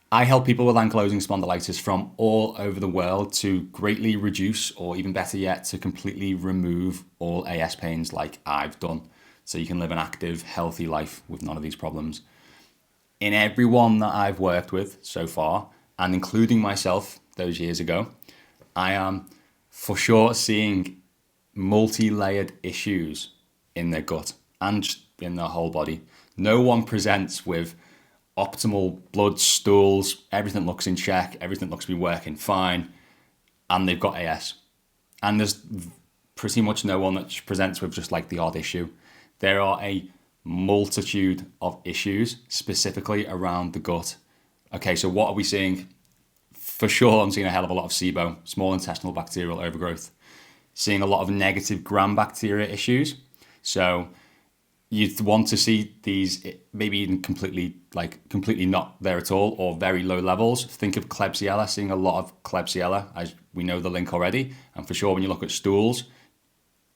I help people with ankylosing spondylitis from all over the world to greatly reduce, or even better yet, to completely remove all AS pains like I've done. So you can live an active, healthy life with none of these problems. In everyone that I've worked with so far, and including myself those years ago, I am for sure seeing multi-layered issues in their gut and just in their whole body. No one presents with optimal blood, stools, everything looks in check, everything looks to be working fine, and they've got AS. And there's pretty much no one that presents with just like the odd issue. There are a multitude of issues specifically around the gut. Okay, so what are we seeing? For sure, I'm seeing a hell of a lot of SIBO, small intestinal bacterial overgrowth. Seeing a lot of negative gram bacteria issues. So you'd want to see these maybe even completely not there at all or very low levels. Think of Klebsiella, seeing a lot of Klebsiella, as we know the link already. And for sure, when you look at stools,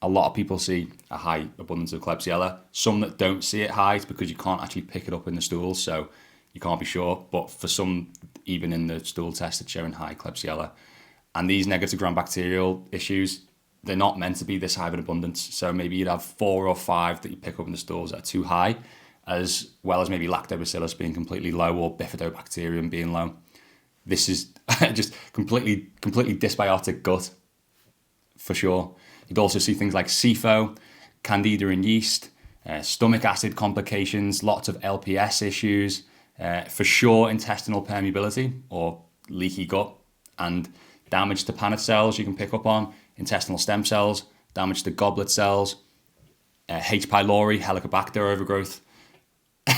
a lot of people see a high abundance of Klebsiella. Some that don't see it high, it's because you can't actually pick it up in the stools, so you can't be sure. But for some, even in the stool test, it's showing high Klebsiella. And these negative gram bacterial issues, they're not meant to be this high of an abundance. So maybe you'd have 4 or 5 that you pick up in the stools that are too high, as well as maybe lactobacillus being completely low or bifidobacterium being low. This is just completely dysbiotic gut, for sure. You'd also see things like SIFO, candida and yeast, stomach acid complications, lots of LPS issues, for sure intestinal permeability or leaky gut, and damage to Paneth cells you can pick up on, intestinal stem cells, damage to goblet cells, H. pylori, Helicobacter overgrowth.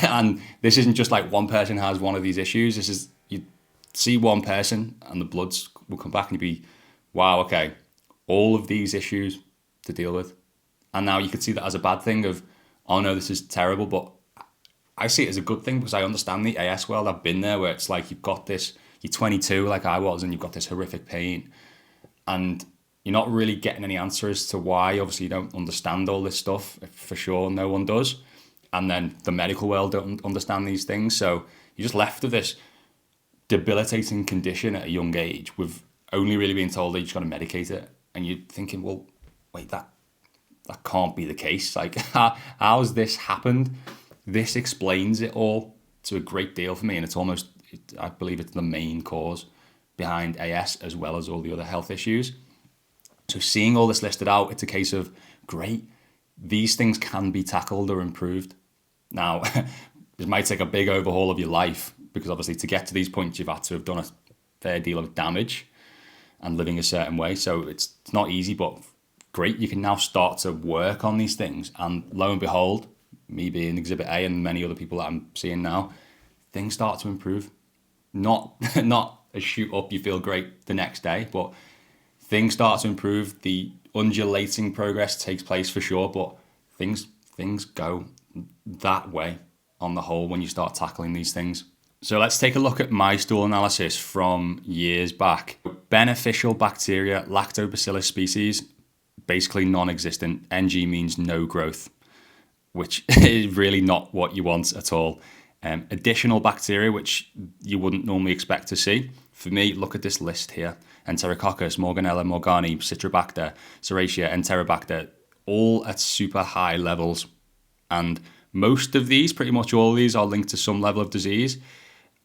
And this isn't just like one person has one of these issues. This is, you see one person and the bloods will come back and you'd be, wow, okay, all of these issues to deal with. And now you could see that as a bad thing of, oh no, this is terrible. But I see it as a good thing because I understand the AS world. I've been there where it's like you've got this, you're 22 like I was, and you've got this horrific pain. And you're not really getting any answer as to why. Obviously, you don't understand all this stuff. For sure, no one does. And then the medical world don't understand these things. So you're just left with this debilitating condition at a young age with only really being told that you just got to medicate it. And you're thinking, well, wait, that can't be the case. Like, how's this happened? This explains it all to a great deal for me. And it's almost, I believe it's the main cause behind AS as well as all the other health issues. So seeing all this listed out, it's a case of, great, these things can be tackled or improved. Now, it might take a big overhaul of your life because obviously to get to these points, you've had to have done a fair deal of damage and living a certain way. So it's not easy, but great. You can now start to work on these things. And lo and behold, me being Exhibit A and many other people that I'm seeing now, things start to improve. Not a shoot up, you feel great the next day, but things start to improve. The undulating progress takes place for sure, but things go that way on the whole when you start tackling these things. So let's take a look at my stool analysis from years back. Beneficial bacteria, lactobacillus species, basically non-existent. NG means no growth, which is really not what you want at all. Additional bacteria, which you wouldn't normally expect to see. For me, look at this list here. Enterococcus, Morganella, Morgani, Citrobacter, Serratia, Enterobacter, all at super high levels. And most of these, pretty much all of these, are linked to some level of disease.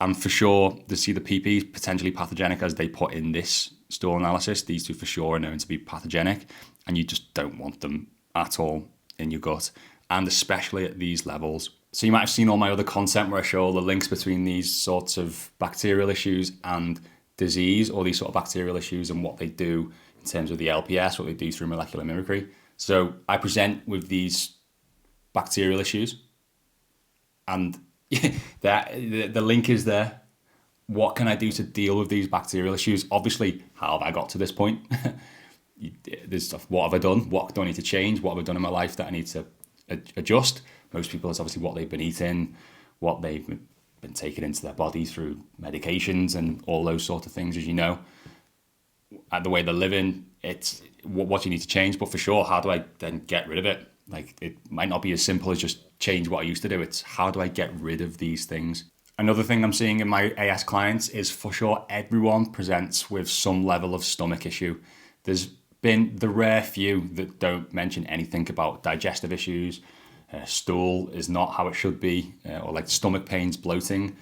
And for sure, to see the PP potentially pathogenic as they put in this stool analysis, these two for sure are known to be pathogenic, and you just don't want them at all in your gut, and especially at these levels. So you might have seen all my other content where I show all the links between these sorts of bacterial issues and disease, or these sort of bacterial issues and what they do in terms of the LPS, what they do through molecular mimicry. So I present with these bacterial issues, and the link is there. What can I do to deal with these bacterial issues? Obviously, how have I got to this point? There's stuff. What have I done? What do I need to change? What have I done in my life that I need to adjust? Most people, it's obviously what they've been eating, what they've been taking into their body through medications and all those sort of things, as you know. The way they're living, it's what you need to change. But for sure, how do I then get rid of it? Like, it might not be as simple as just change what I used to do. It's how do I get rid of these things? Another thing I'm seeing in my AS clients is for sure everyone presents with some level of stomach issue. There's been the rare few that don't mention anything about digestive issues. Stool is not how it should be, or like stomach pains, bloating.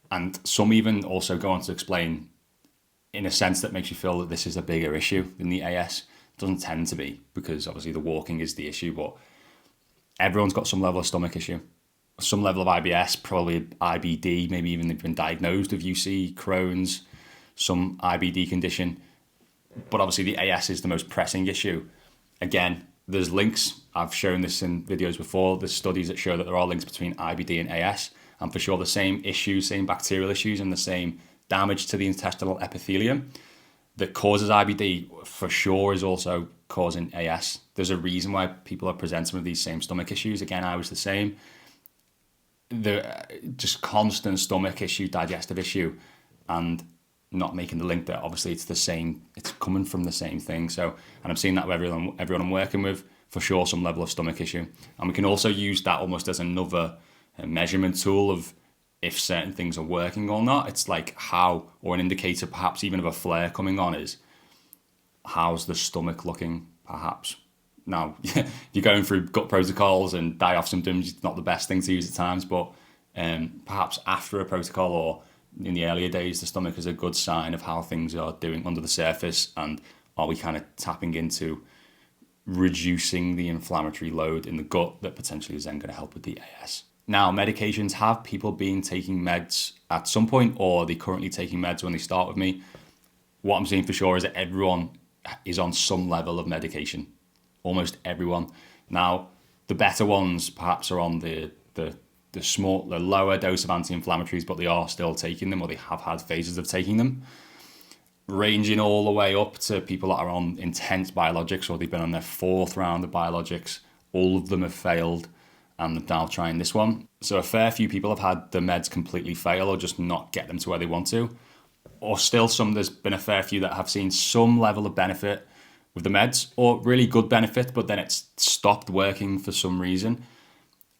And some even also go on to explain in a sense that makes you feel that this is a bigger issue than the AS. It doesn't tend to be, because obviously the walking is the issue, but everyone's got some level of stomach issue, some level of IBS, probably IBD, maybe even they've been diagnosed with UC, Crohn's, some IBD condition. But obviously the AS is the most pressing issue. Again, there's links. I've shown this in videos before. There's studies that show that there are links between IBD and AS, and for sure the same issues, same bacterial issues, and the same damage to the intestinal epithelium that causes IBD for sure is also causing AS. There's a reason why people are presenting with these same stomach issues. Again, I was the same. The just constant stomach issue, digestive issue, and not making the link that obviously it's the same, it's coming from the same thing. So, and I'm seeing that with everyone I'm working with, for sure some level of stomach issue. And we can also use that almost as another measurement tool of if certain things are working or not. It's like how, or an indicator perhaps even of a flare coming on, is how's the stomach looking perhaps. Now, if you're going through gut protocols and die-off symptoms, it's not the best thing to use at times, but perhaps after a protocol or in the earlier days, the stomach is a good sign of how things are doing under the surface, and are we kind of tapping into reducing the inflammatory load in the gut that potentially is then going to help with the AS. Now, medications, have people been taking meds at some point, or are they currently taking meds when they start with me? What I'm seeing for sure is that everyone is on some level of medication. Almost everyone. Now, the better ones perhaps are on the lower dose of anti-inflammatories, but they are still taking them, or they have had phases of taking them, ranging all the way up to people that are on intense biologics, or they've been on their 4th round of biologics. All of them have failed, and they're now trying this one. So a fair few people have had the meds completely fail, or just not get them to where they want to. Or still there's been a fair few that have seen some level of benefit with the meds, or really good benefit, but then it's stopped working for some reason.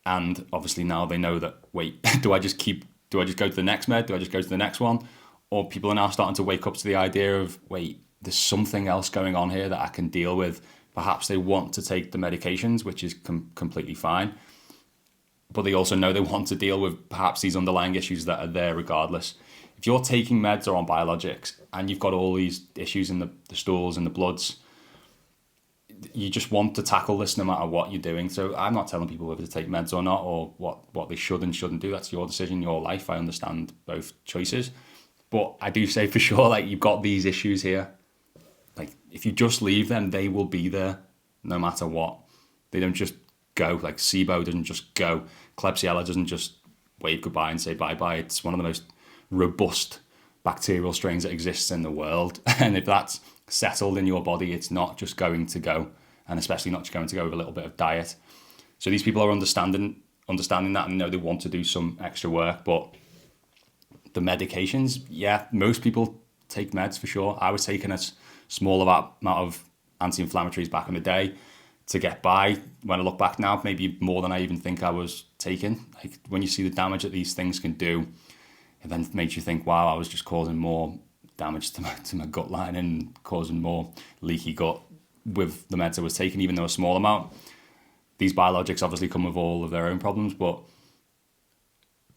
And obviously now they know that, wait, do I just go to the next med? Do I just go to the next one? Or people are now starting to wake up to the idea of, wait, there's something else going on here that I can deal with. Perhaps they want to take the medications, which is completely fine. But they also know they want to deal with perhaps these underlying issues that are there regardless. If you're taking meds or on biologics and you've got all these issues in the stools and the bloods, you just want to tackle this no matter what you're doing. So I'm not telling people whether to take meds or not, or what they should and shouldn't do. That's your decision, your life. I understand both choices. But I do say for sure, like, you've got these issues here. Like, if you just leave them, they will be there no matter what. They don't just go. Like, SIBO doesn't just go. Klebsiella doesn't just wave goodbye and say bye-bye. It's one of the most robust bacterial strains that exists in the world. And if that's settled in your body, it's not just going to go, and especially not just going to go with a little bit of diet. So these people are understanding that, and know they want to do some extra work. But the medications, yeah, most people take meds for sure. I was taking a small amount of anti-inflammatories back in the day to get by. When I look back now, maybe more than I even think I was taking. Like, when you see the damage that these things can do, it then makes you think, wow, I was just causing more damage to my gut line and causing more leaky gut with the meds I was taking, even though a small amount. These biologics obviously come with all of their own problems, but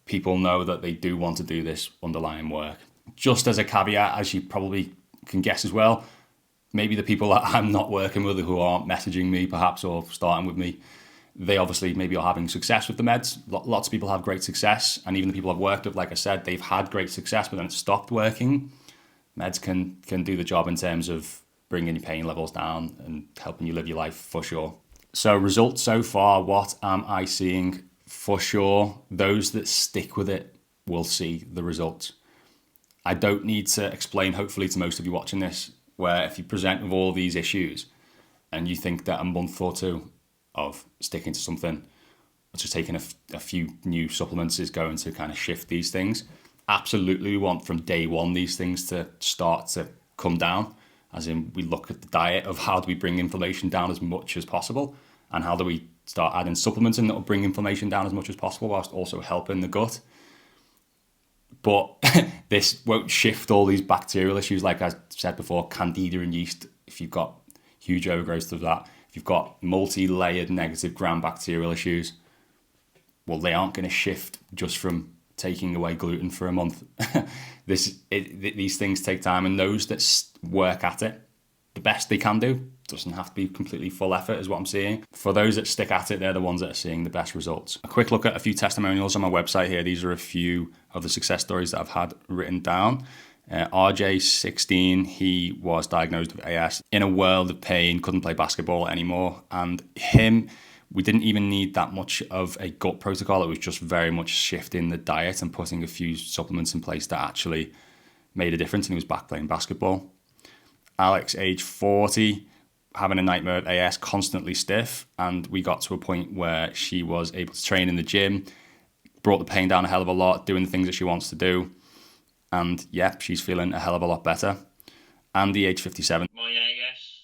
people know that they do want to do this underlying work. Just as a caveat, as you probably can guess as well, maybe the people that I'm not working with, who aren't messaging me perhaps or starting with me, they obviously maybe are having success with the meds. Lots of people have great success, and even the people I've worked with, like I said, they've had great success, but then it stopped working. Meds can do the job in terms of bringing your pain levels down and helping you live your life for sure. So results so far, what am I seeing? For sure, those that stick with it will see the results. I don't need to explain, hopefully, to most of you watching this, where if you present with all these issues and you think that a month or two of sticking to something, or just taking a few new supplements is going to kind of shift these things. Absolutely, we want from day one these things to start to come down, as in we look at the diet of how do we bring inflammation down as much as possible, and how do we start adding supplements in that will bring inflammation down as much as possible whilst also helping the gut. But this won't shift all these bacterial issues, like I said before, candida and yeast. If you've got huge overgrowth of that, if you've got multi-layered negative gram-bacterial issues, well, they aren't going to shift just from taking away gluten for a month. These things take time, and those that work at it the best they can do, doesn't have to be completely full effort, is what I'm seeing. For those that stick at it, they're the ones that are seeing the best results. A quick look at a few testimonials on my website here. These are a few of the success stories that I've had written down. RJ, 16, he was diagnosed with AS, in a world of pain, couldn't play basketball anymore. And we didn't even need that much of a gut protocol. It was just very much shifting the diet and putting a few supplements in place that actually made a difference, and he was back playing basketball. Alex, age 40, having a nightmare of AS, constantly stiff, and we got to a point where she was able to train in the gym, brought the pain down a hell of a lot, doing the things that she wants to do, and yeah, she's feeling a hell of a lot better. Andy, age 57. My AS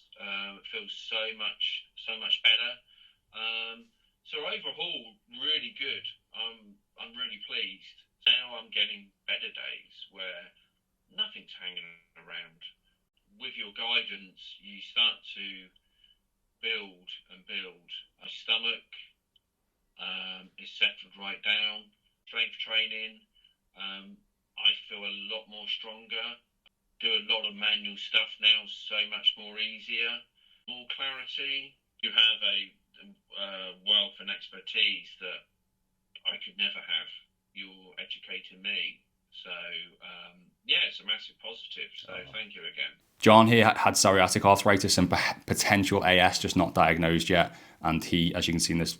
feels so much better. So overall, really good. I'm really pleased. Now I'm getting better days where nothing's hanging around. With your guidance, you start to build and build. My stomach is settled right down. Strength training, I feel a lot more stronger. Do a lot of manual stuff now, so much more easier. More clarity. You have a wealth and expertise that I could never have. You're educating me. So, yeah, it's a massive positive. So thank you again. John here had psoriatic arthritis and potential AS, just not diagnosed yet. And he, as you can see in this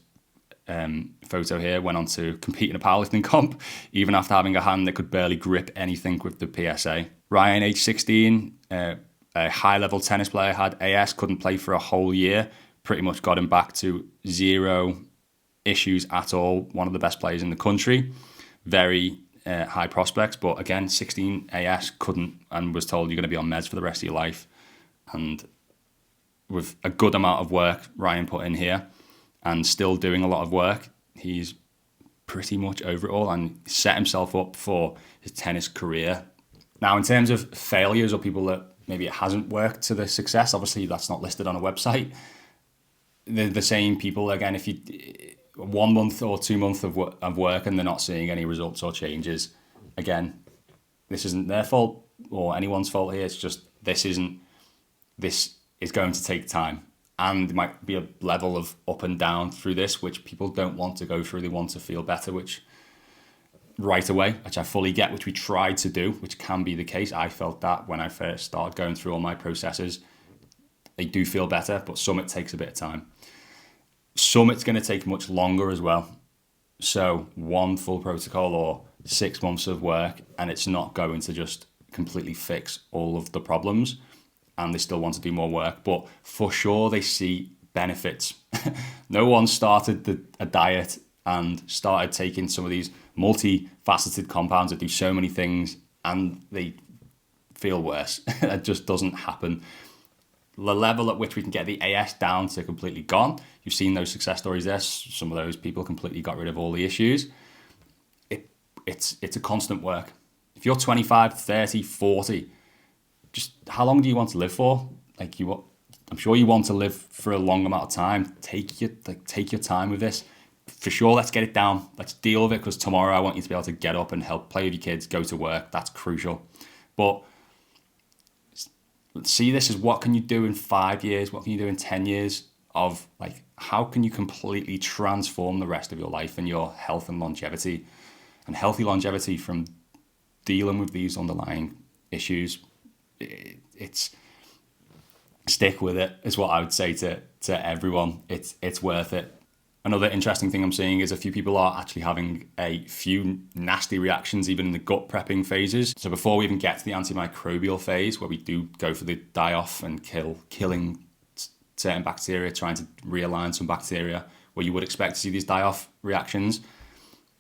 photo here, went on to compete in a powerlifting comp, even after having a hand that could barely grip anything with the PSA. Ryan, age 16, a high-level tennis player, had AS, couldn't play for a whole year, pretty much got him back to zero issues at all. One of the best players in the country, very high prospects, but again, 16 AS, couldn't, and was told you're going to be on meds for the rest of your life. And with a good amount of work Ryan put in here, and still doing a lot of work, he's pretty much over it all and set himself up for his tennis career. Now, in terms of failures or people that maybe it hasn't worked to the success, obviously that's not listed on a website. They're the same people, again, if you 1 month or 2 months of work and they're not seeing any results or changes, again, this isn't their fault or anyone's fault here. It's just this is going to take time. And there might be a level of up and down through this, which people don't want to go through. They want to feel better, which right away, which I fully get, which we tried to do, which can be the case. I felt that when I first started going through all my processes. They do feel better, but some it takes a bit of time. Some it's going to take much longer as well. So 1 full protocol or 6 months of work, and it's not going to just completely fix all of the problems. And they still want to do more work, but for sure they see benefits. No one started a diet and started taking some of these multifaceted compounds that do so many things and they feel worse. It just doesn't happen. The level at which we can get the AS down to completely gone, you've seen those success stories there. Some of those people completely got rid of all the issues. It's a constant work. If you're 25, 30, 40, just how long do you want to live for? I'm sure you want to live for a long amount of time. Take your time with this. For sure, let's get it down. Let's deal with it, because tomorrow I want you to be able to get up and help play with your kids, go to work. That's crucial. But let's see this as what can you do in 5 years? What can you do in 10 years? Of how can you completely transform the rest of your life and your health and longevity, and healthy longevity from dealing with these underlying issues. It's stick with it is what I would say to everyone. It's worth it. Another interesting thing I'm seeing is a few people are actually having a few nasty reactions even in the gut prepping phases. So before we even get to the antimicrobial phase, where we do go for the die-off and killing certain bacteria, trying to realign some bacteria, where you would expect to see these die-off reactions,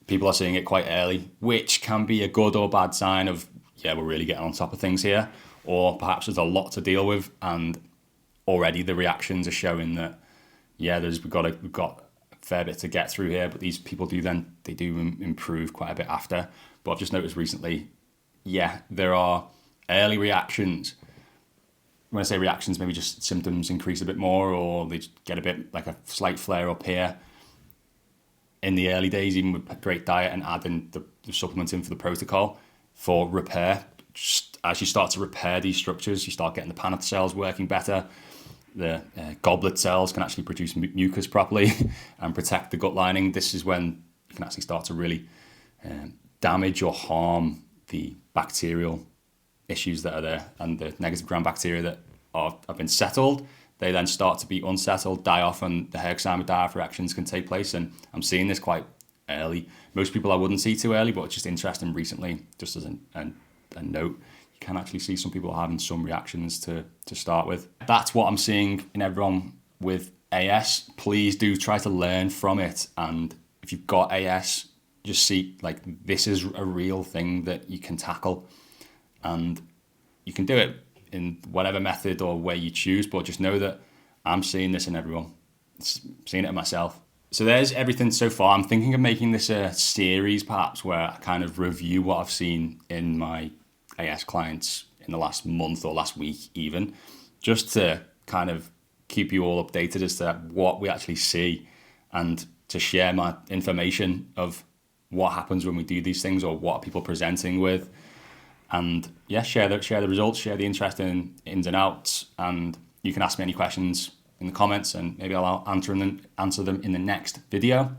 people are seeing it quite early, which can be a good or bad sign of, yeah, we're really getting on top of things here. Or perhaps there's a lot to deal with, and already the reactions are showing that, yeah, we've got fair bit to get through here, but these people do improve quite a bit after. But I've just noticed recently, yeah, there are early reactions. When I say reactions, maybe just symptoms increase a bit more, or they just get a bit like a slight flare up here in the early days, even with a great diet and adding the supplements in for the protocol for repair. Just as you start to repair these structures, you start getting the Paneth cells working better. The goblet cells can actually produce mucus properly and protect the gut lining. This is when you can actually start to really damage or harm the bacterial issues that are there, and the negative gram bacteria that have been settled. They then start to be unsettled, die off, and the Herxheimer-Dieff reactions can take place. And I'm seeing this quite early. Most people I wouldn't see too early, but it's just interesting recently, just as a note, you can actually see some people having some reactions to start with. That's what I'm seeing in everyone with AS. Please do try to learn from it. And if you've got AS, just see, like, this is a real thing that you can tackle. And you can do it in whatever method or way you choose, but just know that I'm seeing this in everyone. Seeing it in myself. So there's everything so far. I'm thinking of making this a series perhaps where I kind of review what I've seen in my AS clients in the last month or last week even, just to kind of keep you all updated as to what we actually see and to share my information of what happens when we do these things or what are people presenting with. And yeah, share the results, share the interesting ins and outs, and you can ask me any questions in the comments, and maybe I'll answer them in the next video.